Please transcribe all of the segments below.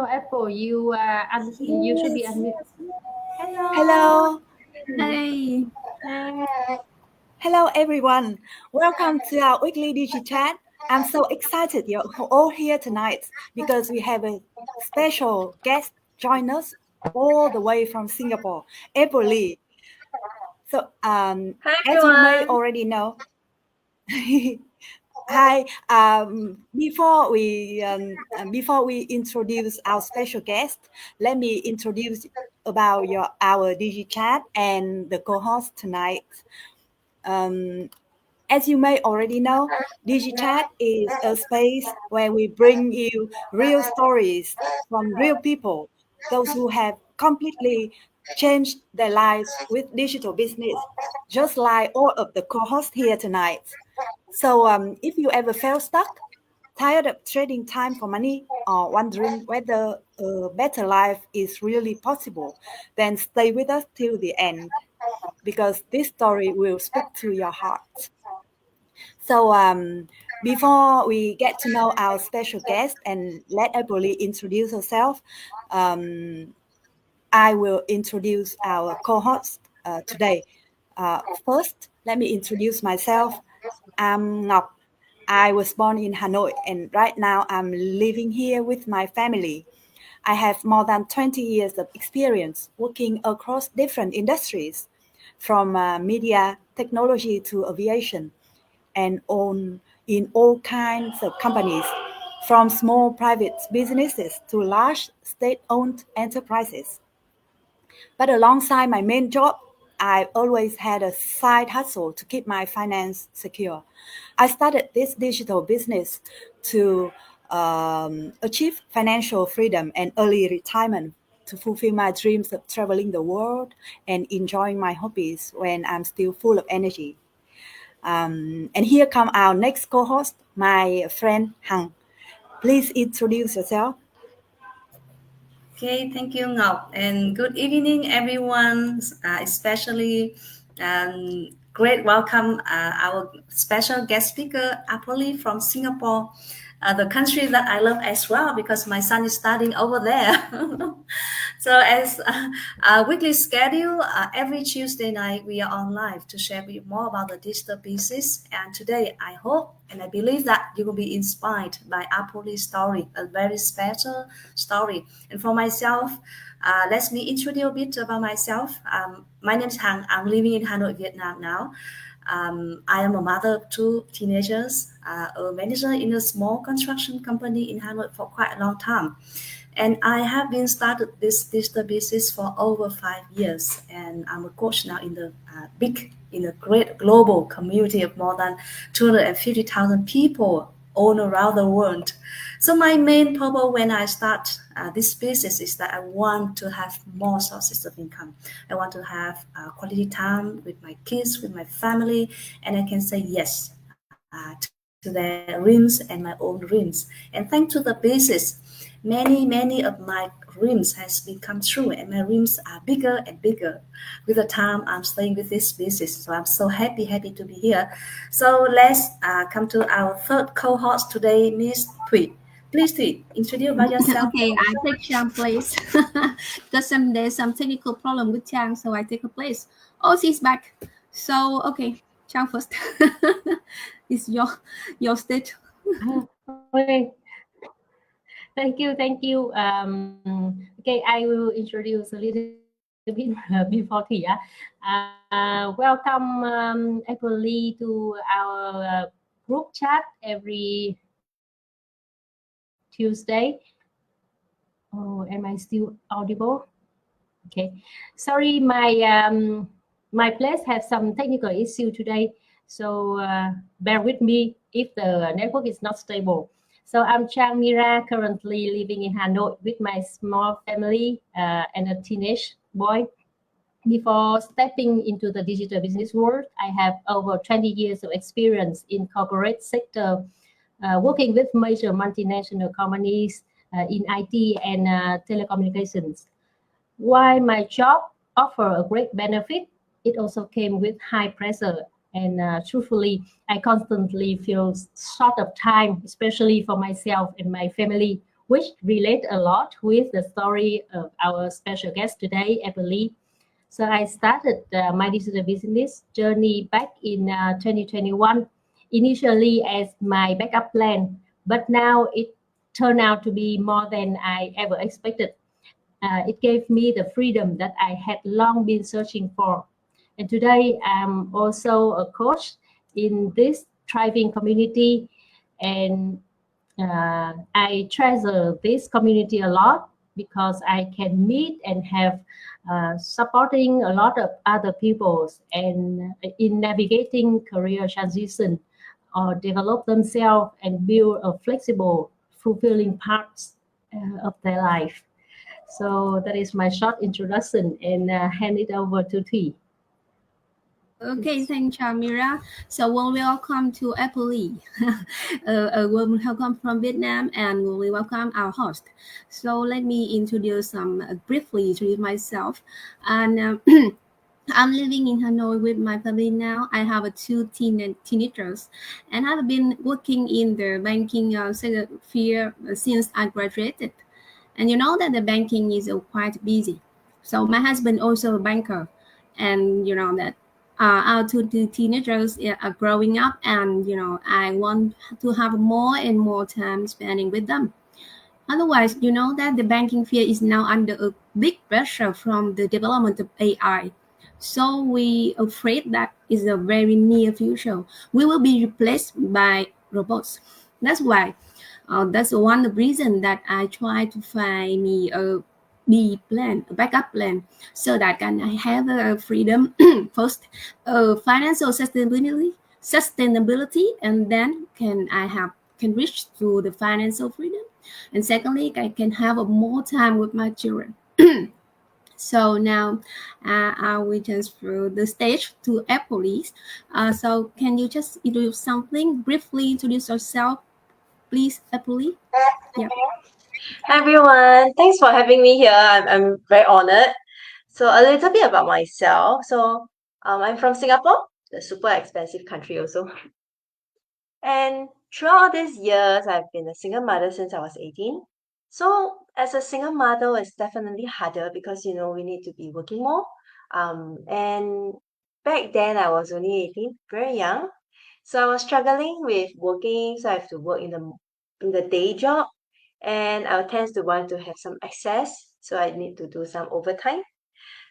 Apple, you should be unmuted. Hello. Hey. Hello, everyone. Welcome to our weekly Digichat. I'm so excited you're all here tonight because we have a special guest join us all the way from Singapore, April Lee. So, Hi, as you may everyone. already know, hi. Before we introduce our special guest, let me introduce about our Digichat and the co-host tonight. As you may already know, Digichat is a space where we bring you real stories from real people, those who have completely changed their lives with digital business, just like all of the co-hosts here tonight. So if you ever felt stuck, tired of trading time for money, or wondering whether a better life is really possible, then stay with us till the end, because this story will speak to your heart. So before we get to know our special guest and let April introduce herself, I will introduce our co-host today. First, let me introduce myself. I'm Ngọc. I was born in Hanoi, and right now I'm living here with my family. I have more than 20 years of experience working across different industries, from media, technology to aviation, and in all kinds of companies, from small private businesses to large state-owned enterprises. But alongside my main job, I always had a side hustle to keep my finance secure. I started this digital business to achieve financial freedom and early retirement, to fulfill my dreams of traveling the world and enjoying my hobbies when I'm still full of energy. And here come our next co-host, my friend Hằng. Please introduce yourself. Okay, thank you, Ngọc, and good evening, everyone. Especially great welcome our special guest speaker, Apoli from Singapore, the country that I love as well because my son is studying over there. So as our weekly schedule, every Tuesday night we are on live to share with you more about the digital business. And today I hope and I believe that you will be inspired by Apoli's story, a very special story. And for myself, let me introduce a bit about myself. My name is Hằng. I'm living in Hanoi, Vietnam now. I am a mother of two teenagers, a manager in a small construction company in Hanoi for quite a long time. And I have been started this digital business for over 5 years, and I'm a coach now in a great global community of more than 250,000 people all around the world. So my main purpose when I start this business is that I want to have more sources of income. I want to have quality time with my kids, with my family, and I can say yes to their dreams and my own dreams. And thanks to the business, many of my dreams has become true, and my dreams are bigger and bigger with the time I'm staying with this business. So I'm so happy to be here. So let's come to our third co-host today, Miss Thuy. Please, Thuy, introduce by yourself. Okay, I take Chang place because there's some technical problem with Chang, so I take her place. Oh, she's back. So okay, Chang first. It's your stage. Okay. Thank you. Okay, I will introduce a little bit before Thea. Welcome, April Lee, to our group chat every Tuesday. Oh, am I still audible? Okay. Sorry, my place has some technical issue today, so bear with me if the network is not stable. So I'm Trang Mira, currently living in Hanoi with my small family and a teenage boy. Before stepping into the digital business world, I have over 20 years of experience in corporate sector, working with major multinational companies in IT and telecommunications. While my job offered a great benefit, it also came with high pressure. And truthfully, I constantly feel short of time, especially for myself and my family, which relate a lot with the story of our special guest today, Lee. So I started my digital business journey back in 2021, initially as my backup plan, but now it turned out to be more than I ever expected. It gave me the freedom that I had long been searching for. And today I'm also a coach in this thriving community, and I treasure this community a lot because I can meet and have supporting a lot of other people and in navigating career transition or develop themselves and build a flexible, fulfilling parts of their life. So that is my short introduction, and hand it over to Thi. Okay, thanks, Mira. So warm welcome to Lee. A warm welcome from Vietnam, and we welcome our host. So let me introduce briefly introduce myself. And I'm living in Hanoi with my family now. I have two teenagers, and I've been working in the banking sphere since I graduated. And you know that the banking is quite busy. So my husband also a banker, and you know that our two teenagers are growing up, and you know I want to have more and more time spending with them. Otherwise, you know that the banking field is now under a big pressure from the development of AI. So we afraid that is a very near future. We will be replaced by robots. That's why that's one of the reason that I try to find me a B plan, a backup plan, so that can I have a freedom first, financial sustainability, and then can reach to the financial freedom, and secondly, I can have a more time with my children. So now I will transfer the stage to Apple. So can you just introduce something briefly, introduce yourself, please, Apple? Yeah. Hi everyone, thanks for having me here. I'm very honored. So a little bit about myself. So I'm from Singapore, the super expensive country also. And throughout these years, I've been a single mother since I was 18. So as a single mother, it's definitely harder because we need to be working more. And back then I was only 18, very young. So I was struggling with working, so I have to work in the day job, and I tend to want to have some access, so I need to do some overtime.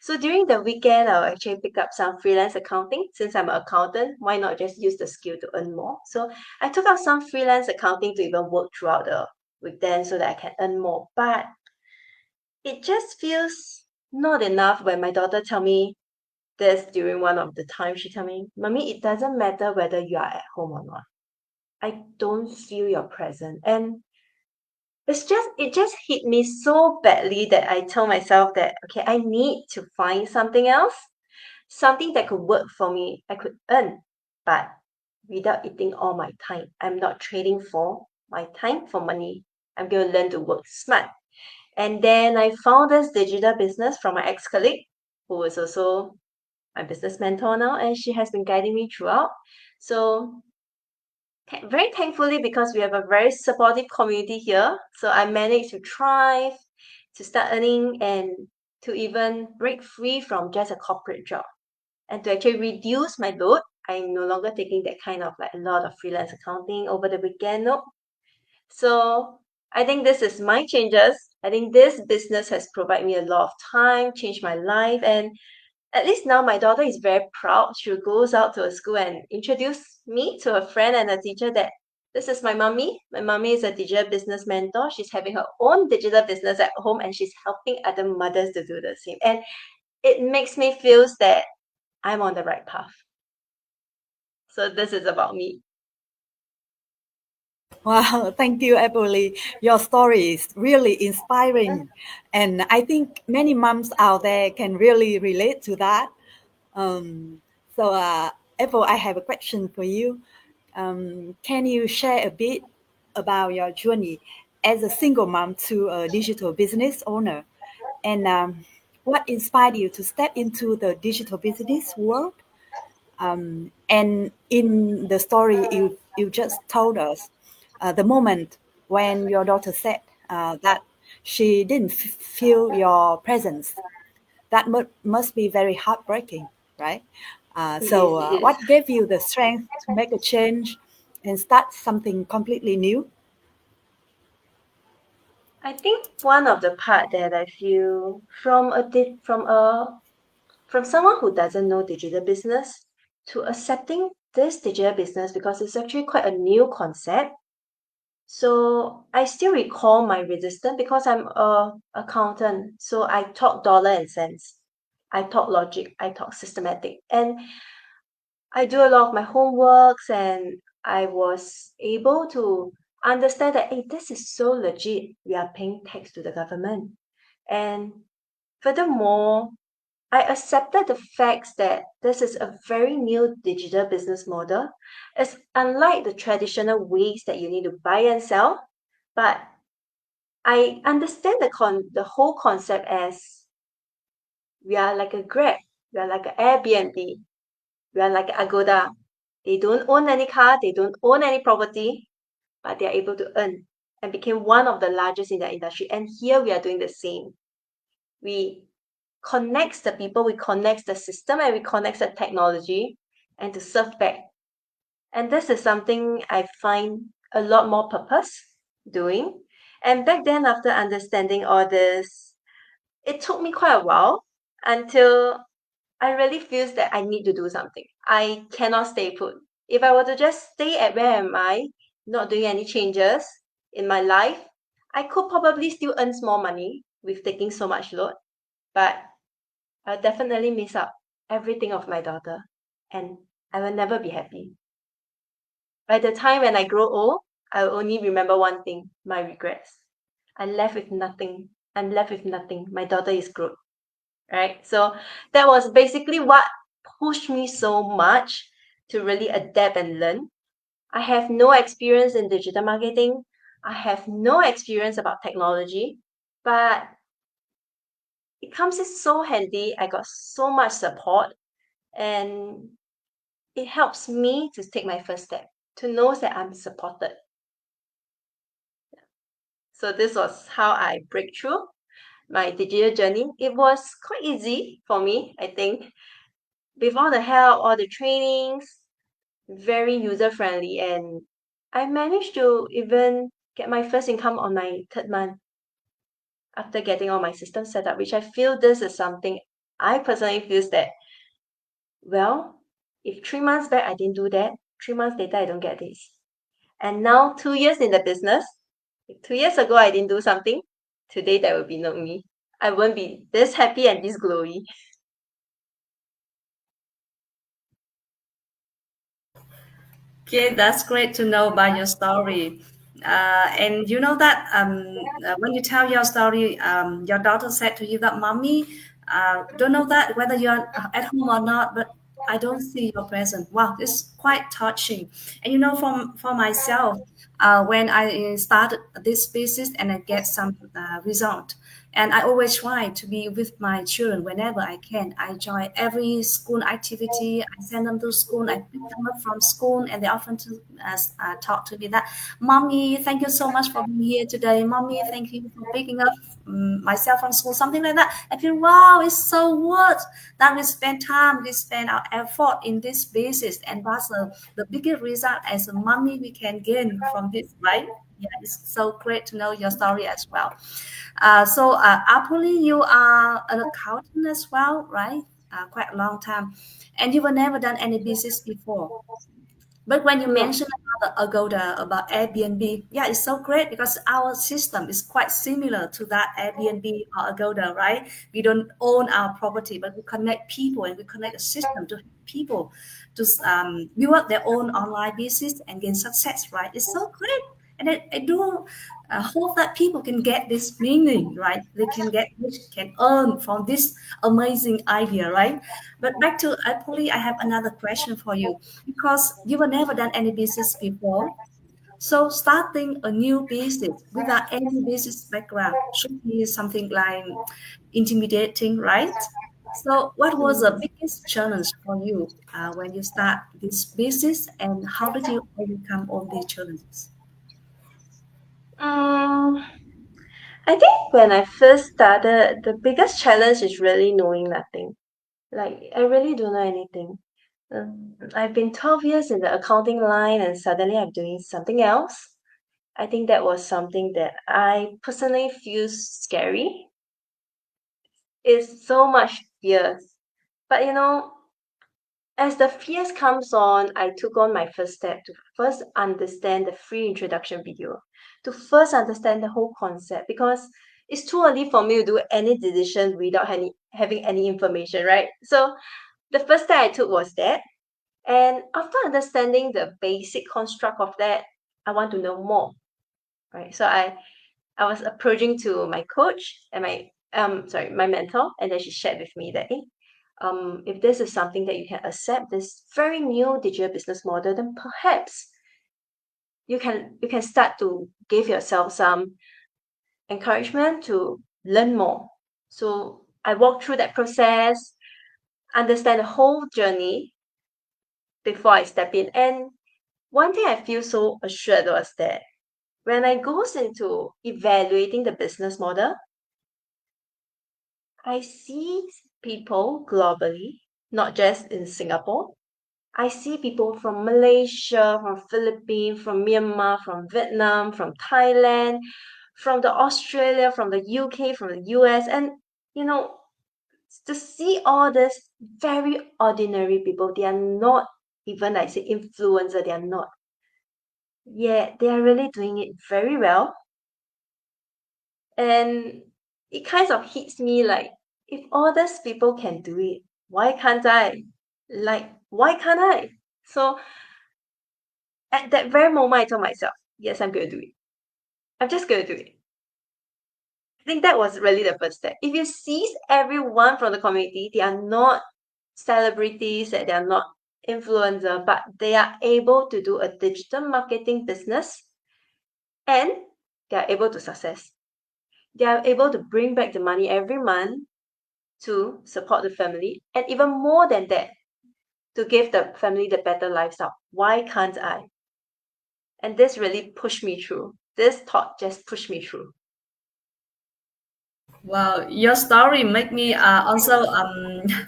So during the weekend, I'll actually pick up some freelance accounting. Since I'm an accountant, why not just use the skill to earn more? So I took out some freelance accounting to even work throughout the weekend so that I can earn more. But it just feels not enough when my daughter tell me this during one of the times. She tell me, "Mommy, it doesn't matter whether you are at home or not. I don't feel your presence." And it just hit me so badly that I tell myself that, okay, I need to find something else, something that could work for me. I could earn, but without eating all my time. I'm not trading for my time for money. I'm going to learn to work smart. And then I found this digital business from my ex-colleague, who is also my business mentor now, and she has been guiding me throughout. So very thankfully, because we have a very supportive community here, so I managed to thrive, to start earning, and to even break free from just a corporate job, and to actually reduce my load. I'm no longer taking that kind of like a lot of freelance accounting over the weekend. Nope. So I think this is my changes. I think this business has provided me a lot of time, changed my life, and at least now my daughter is very proud. She goes out to a school and introduce me to a friend and a teacher that this is my mommy. My mommy is a digital business mentor. She's having her own digital business at home, and she's helping other mothers to do the same. And it makes me feel that I'm on the right path. So this is about me. Wow, thank you, Apple. Your story is really inspiring. And I think many moms out there can really relate to that. Apple, I have a question for you. Can you share a bit about your journey as a single mom to a digital business owner? And what inspired you to step into the digital business world? And in the story you just told us, the moment when your daughter said, that she didn't feel your presence. That must be very heartbreaking, right? So It is. what gave you the strength to make a change and start something completely new? I think one of the part that I feel from someone who doesn't know digital business to accepting this digital business, because it's actually quite a new concept. So I still recall my resistance because I'm a accountant. So I talk dollar and cents. I talk logic. I talk systematic. And I do a lot of my homeworks, and I was able to understand that, hey, this is so legit. We are paying tax to the government. And furthermore, I accepted the facts that this is a very new digital business model. It's unlike the traditional ways that you need to buy and sell, but I understand the whole concept as we are like a Grab, we are like an Airbnb, we are like Agoda. They don't own any car, they don't own any property, but they are able to earn and became one of the largest in their industry. And here we are doing the same. We connects the people, we connect the system, and we connect the technology and to serve back. And this is something I find a lot more purpose doing. And back then, after understanding all this, it took me quite a while until I really feels that I need to do something. I cannot stay put. If I were to just stay at where am I, not doing any changes in my life, I could probably still earn small money with taking so much load, but I'll definitely miss out everything of my daughter, and I will never be happy. By the time when I grow old, I will only remember one thing, my regrets. I'm left with nothing. I'm left with nothing. My daughter is grown, right? So that was basically what pushed me so much to really adapt and learn. I have no experience in digital marketing. I have no experience about technology, but it comes in so handy. I got so much support, and it helps me to take my first step, to know that I'm supported. So this was how I break through my digital journey. It was quite easy for me, I think. With all the help, all the trainings, very user friendly, and I managed to even get my first income on my third month after getting all my systems set up, which I feel this is something I personally feel that, well, if 3 months back I didn't do that, 3 months later I don't get this. And now 2 years in the business, if 2 years ago I didn't do something, today there will be no me. I won't be this happy and this glowy. Okay, that's great to know about your story. And you know that when you tell your story, your daughter said to you that, "Mommy, don't know that whether you're at home or not, but I don't see your presence." Wow, it's quite touching. And you know, for myself, when I started this business and I get some result, and I always try to be with my children whenever I can. I join every school activity. I send them to school. I pick them up from school, and they often talk to me that, "Mommy, thank you so much for being here today. Mommy, thank you for picking up myself from school," something like that. I feel, wow, it's so worth that we spend time, we spend our effort in this basis, and that's the biggest result as a mommy we can gain from this, right? Yeah, it's so great to know your story as well. Apoli, you are an accountant as well, right? Quite a long time, and you were never done any business before. But when you No. mentioned about Agoda, about Airbnb, yeah, it's so great because our system is quite similar to that Airbnb or Agoda, right? We don't own our property, but we connect people and we connect a system to help people to build their own online business and gain success, right? It's so great. And I do hope that people can get this meaning, right? They can get rich, can earn from this amazing idea, right? But back to Polly, I have another question for you because you were never done any business before. So starting a new business without any business background should be something like intimidating, right? So what was the biggest challenge for you when you start this business, and how did you overcome all these challenges? Mm, I think when I first started, the biggest challenge is really knowing nothing. Like, I really don't know anything. I've been 12 years in the accounting line and suddenly I'm doing something else. I think that was something that I personally feel scary. It's so much fears. But as the fears comes on, I took on my first step to first understand the free introduction video, to first understand the whole concept, because it's too early for me to do any decision without having any information, right? So the first step I took was that. And after understanding the basic construct of that, I want to know more, right? So I was approaching to my coach and my mentor, and then she shared with me that, if this is something that you can accept, this very new digital business model, then perhaps you can start to give yourself some encouragement to learn more. So I walked through that process, understand the whole journey before I step in. And one thing I feel so assured was that when I goes into evaluating the business model, I see people globally, not just in Singapore. I see people from Malaysia, from Philippines, from Myanmar, from Vietnam, from Thailand, from the Australia, from the UK, from the US, and to see all these very ordinary people, they are not even like say influencer, they are not. Yeah, they are really doing it very well. And it kind of hits me like, if all these people can do it, why can't I? Like, why can't I? So at that very moment, I told myself, yes, I'm going to do it. I'm just going to do it. I think that was really the first step. If you seize everyone from the community, they are not celebrities, and they are not influencer, but they are able to do a digital marketing business, and they are able to success. They are able to bring back the money every month to support the family, and even more than that, to give the family the better lifestyle. Why can't I? And this really pushed me through. This thought just pushed me through. Wow, your story make me also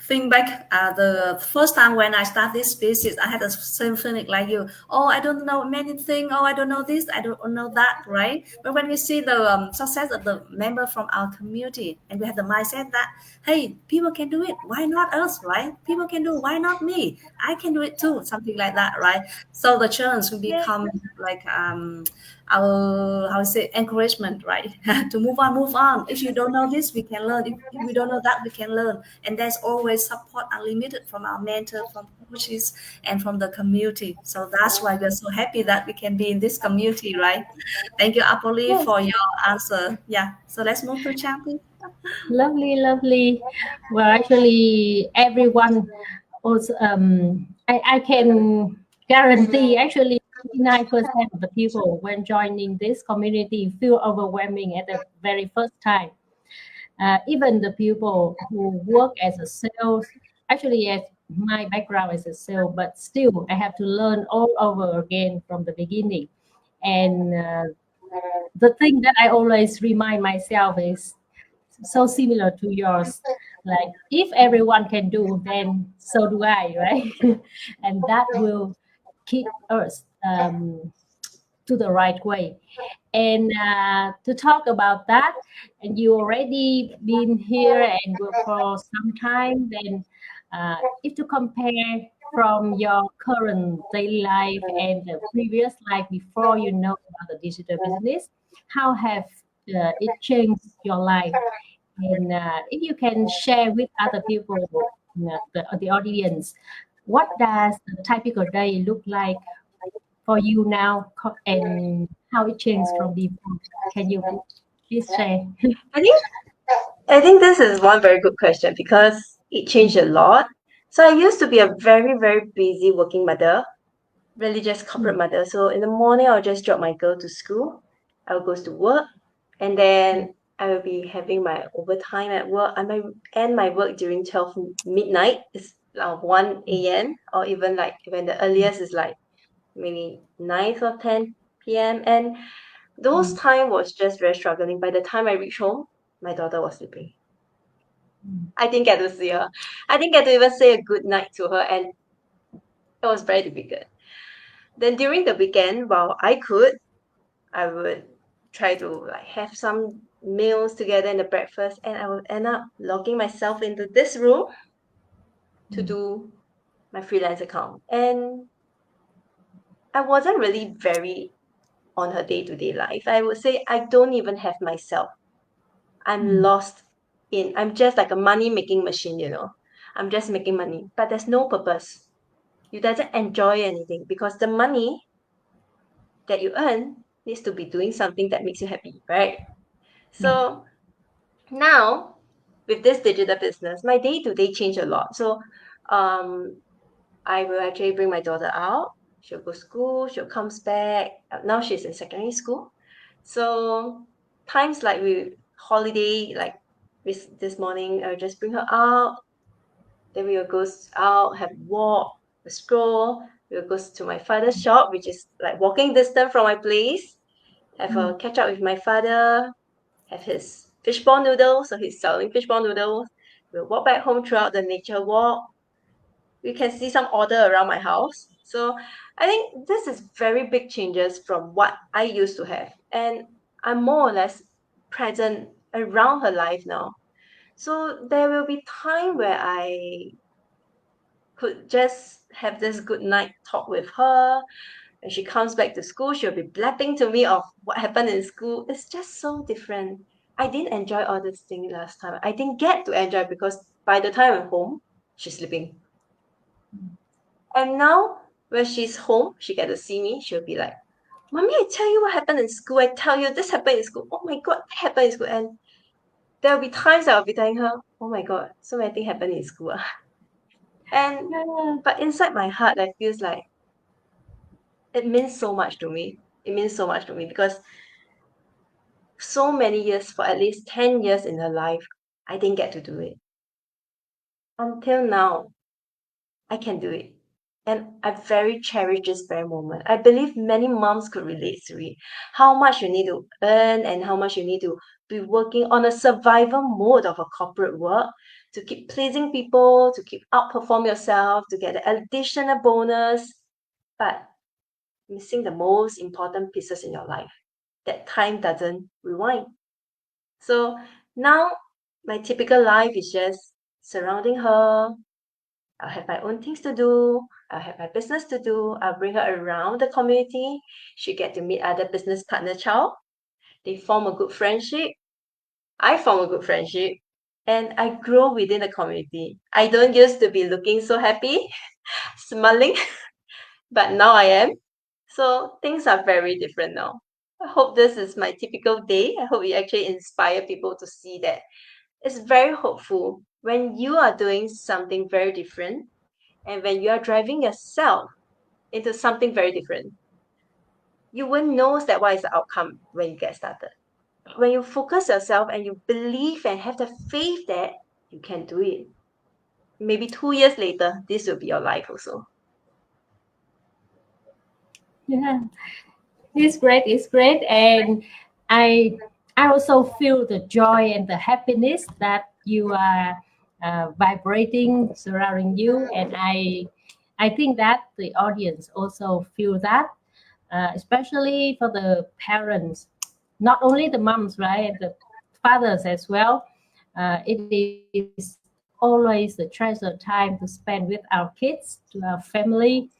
think back the first time when I start this business. I had the same feeling like you. Oh, I don't know many things. Oh, I don't know this. I don't know that. Right? But when we see the success of the member from our community, and we have the mindset that hey, people can do it. Why not us? Right? People can do. Why not me? I can do it too. Something like that. Right? So the challenge will Yeah. become like our how to say encouragement, right? To move on. If you don't know this, we can learn. If we don't know that, we can learn. And there's always support unlimited from our mentor, from coaches, and from the community. So that's why we're so happy that we can be in this community, right? Thank you, Apoli, Yes. for your answer. Yeah. So let's move to Chang, please. Lovely, lovely. Well, actually, everyone also, I can guarantee actually 99% of the people when joining this community feel overwhelming at the very first time. Even the people who work as a sales, actually, as my background is a sales, but still I have to learn all over again from the beginning. And the thing that I always remind myself is so similar to yours. Like if everyone can do, then so do I, right? And that will keep us to the right way. And to talk about that, and you already been here and work for some time, then if to compare from your current daily life and the previous life before you know about the digital business, how have it changed your life? And if you can share with other people, the audience, what does the typical day look like for you now, and how it changed from before? Can you please share? I think I think this is one very good question because it changed a lot. So I used to be a very, very busy working mother, really just corporate mother. So in the morning, I'll just drop my girl to school. I'll go to work, and then I will be having my overtime at work. I might end my work during 12 midnight. It's 1 a.m. or even like when the earliest is like maybe 9 or 10 p.m. And Those time was just very struggling. By the time I reached home, my daughter was sleeping. I didn't get to see her. I didn't get to even say a good night to her, and it was very difficult. Then during the weekend, while I would try to like have some meals together in the breakfast, and I would end up logging myself into this room to do my freelance account. And I wasn't really very on her day-to-day life. I would say I don't even have myself. I'm lost I'm just like a money-making machine, you know. I'm just making money, but there's no purpose. You doesn't enjoy anything because the money that you earn needs to be doing something that makes you happy, right? So now with this digital business, my day-to-day changed a lot. So I will actually bring my daughter out. She'll go to school, she'll comes back. Now she's in secondary school. So times like we holiday, like this morning, I'll just bring her out. Then we will go out, have a walk, a stroll. We'll go to my father's shop, which is like walking distance from my place. Have a catch up with my father, have his fishball noodles, so he's selling fishball noodles. We'll walk back home throughout the nature walk. We can see some order around my house. So I think this is very big changes from what I used to have. And I'm more or less present around her life now. So there will be time where I could just have this good night talk with her. When she comes back to school, she'll be blabbing to me of what happened in school. It's just so different. I didn't enjoy all this thing last time. I didn't get to enjoy because by the time I'm home, she's sleeping. And now when she's home, she get to see me, she'll be like, Mommy, I tell you what happened in school. I tell you this happened in school. Oh my God, that happened in school. And there'll be times I'll be telling her, oh my God, so many things happened in school. But inside my heart, I feels like it means so much to me. It means so much to me because so many years, for at least 10 years in her life, I didn't get to do it. Until now, I can do it. And I very cherish this very moment. I believe many moms could relate to it. How much you need to earn and how much you need to be working on a survival mode of a corporate work to keep pleasing people, to keep outperform yourself, to get the additional bonus, but missing the most important pieces in your life. That time doesn't rewind. So now my typical life is just surrounding her. I'll have my own things to do. I'll have my business to do. I'll bring her around the community. She get to meet other business partner child. They form a good friendship. I form a good friendship. And I grow within the community. I don't used to be looking so happy, smiling, but now I am. So things are very different now. I hope this is my typical day. I hope it actually inspire people to see that it's very hopeful when you are doing something very different and when you are driving yourself into something very different. You won't know that what is the outcome when you get started. When you focus yourself and you believe and have the faith that you can do it, maybe 2 years later, this will be your life also. Yeah, it's great, and I also feel the joy and the happiness that you are vibrating surrounding you, and I think that the audience also feel that, especially for the parents, not only the moms, right, the fathers as well. It is always a treasure time to spend with our kids, to our family,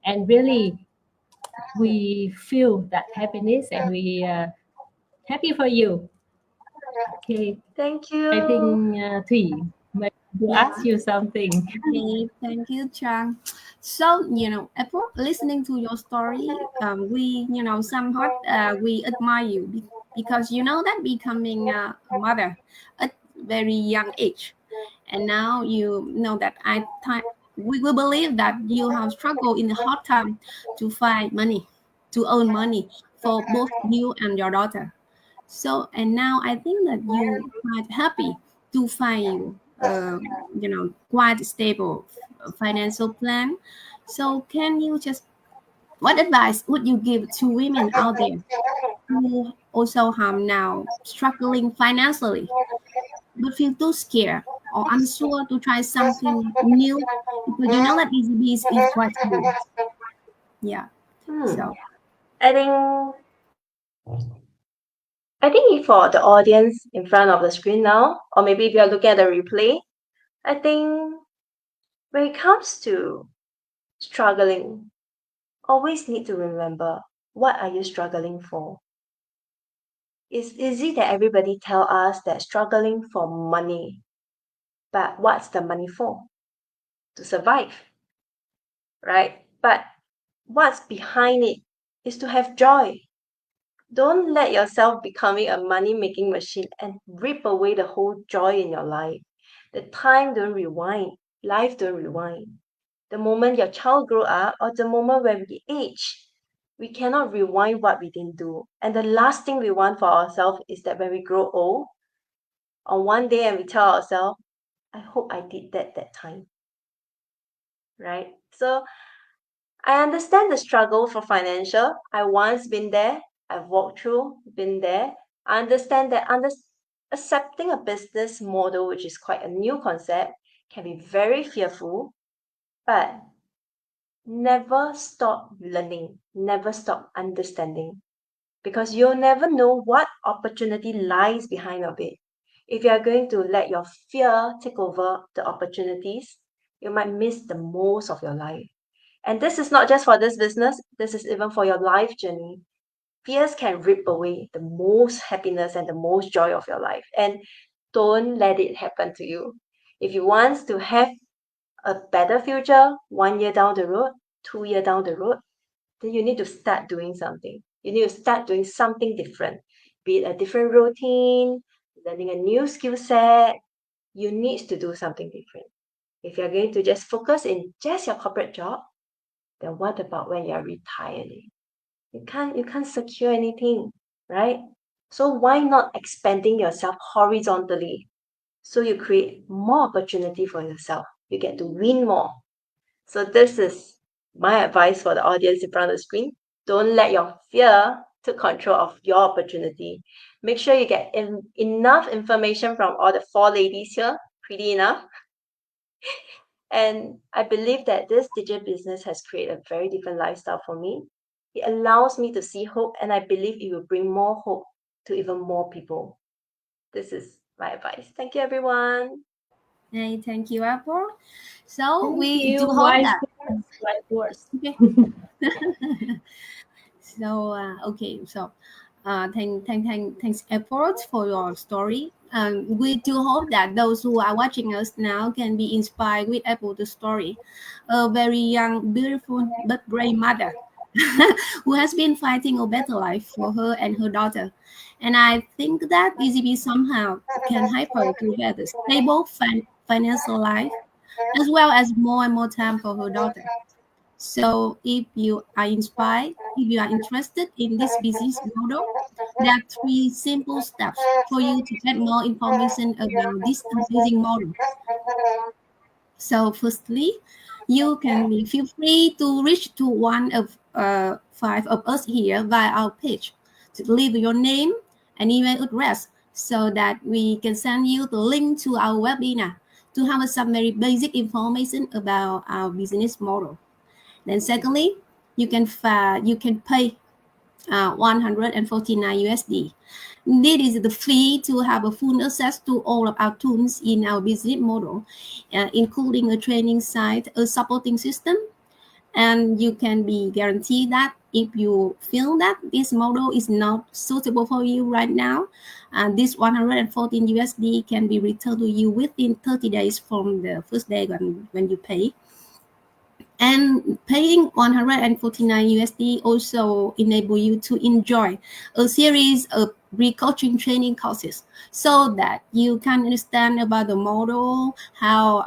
and really we feel that happiness, and we happy for you. Okay, Thank you. I think Thủy will ask you something. Okay, thank you, Trang. So, upon listening to your story, we, somewhat we admire you because you know that becoming a mother at very young age, and now you know that we will believe that you have struggled in a hard time to find money, to earn money for both you and your daughter. So, and now I think that you quite happy to find quite stable financial plan. So can you just, what advice would you give to women out there who also now struggling financially, but feel too scared or unsure to try something new because you know that EasyBiz is quite new. Yeah. So I think for the audience in front of the screen now, or maybe if you're looking at the replay, I think when it comes to struggling, always need to remember, what are you struggling for? It's easy that everybody tell us that struggling for money, but what's the money for? To survive, right? But what's behind it is to have joy. Don't let yourself becoming a money-making machine and rip away the whole joy in your life. The time don't rewind. Life don't rewind. The moment your child grow up or the moment when we age, we cannot rewind what we didn't do. And the last thing we want for ourselves is that when we grow old, on one day and we tell ourselves, I hope I did that time. Right? So I understand the struggle for financial. I once been there. I've walked through, been there. I understand that accepting a business model, which is quite a new concept, can be very fearful, but never stop learning, never stop understanding, because you'll never know what opportunity lies behind of it. If you are going to let your fear take over the opportunities, you might miss the most of your life. And this is not just for this business, this is even for your life journey. Fears can rip away the most happiness and the most joy of your life. And don't let it happen to you. If you want to have a better future 1 year down the road, 2 years down the road, then you need to start doing something. You need to start doing something different, be it a different routine, learning a new skill set. You need to do something different. If you're going to just focus in just your corporate job, then what about when you're retiring? You can't secure anything, right? So why not expanding yourself horizontally? So you create more opportunity for yourself. You get to win more. So this is my advice for the audience in front of the screen. Don't let your fear take control of your opportunity. Make sure you get enough information from all the 4 ladies here. Pretty enough. And I believe that this digital business has created a very different lifestyle for me. It allows me to see hope, and I believe it will bring more hope to even more people. This is my advice. Thank you, everyone. Hey, thank you, Apple. So Thank we you, do hope wise that. words, wise words. Okay. So okay, so thanks efforts for your story. We do hope that those who are watching us now can be inspired with Apple's story. A very young, beautiful but brave mother who has been fighting a better life for her and her daughter. And I think that EasyB somehow can help her to have a stable financial life as well as more and more time for her daughter. So if you are inspired, if you are interested in this business model, there are 3 simple steps for you to get more information about this amazing model. So firstly, you can feel free to reach to one of 5 of us here via our page to leave your name and email address so that we can send you the link to our webinar to have some very basic information about our business model. Then secondly, you can pay 149 USD. This is the fee to have a full access to all of our tools in our business model, including a training site, a supporting system, and you can be guaranteed that if you feel that this model is not suitable for you right now, this 114 USD can be returned to you within 30 days from the first day when you pay. And paying 149 USD also enable you to enjoy a series of re-coaching training courses so that you can understand about the model, how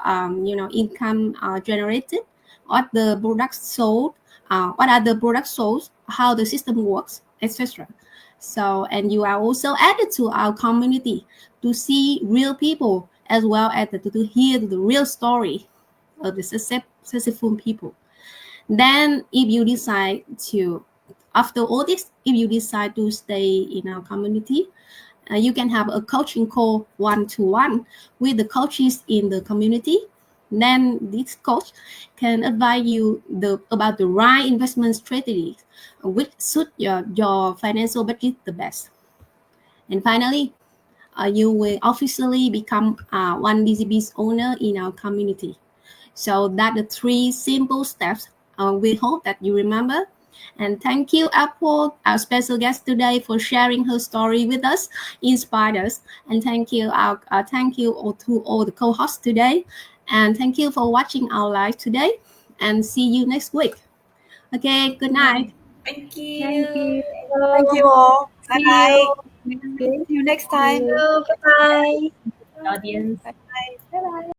income generated, what the products sold, what are the products sold, how the system works, etc. So, and you are also added to our community to see real people as well as to hear the real story of the successful people. Then if you decide to after all this, if you decide to stay in our community, you can have a coaching call one-to-one with the coaches in the community. Then this coach can advise you about the right investment strategy which suit your financial budget the best. And finally, you will officially become one DCB's owner in our community. So that the 3 simple steps. We hope that you remember. And thank you, Apple, our special guest today, for sharing her story with us, inspired us. And thank you to all the co-hosts today. And thank you for watching our live today. And see you next week. Okay, good night. Thank you. Thank you. Thank you all. See Bye-bye. you next week. See you next time. Bye. Audience. Bye. Bye-bye.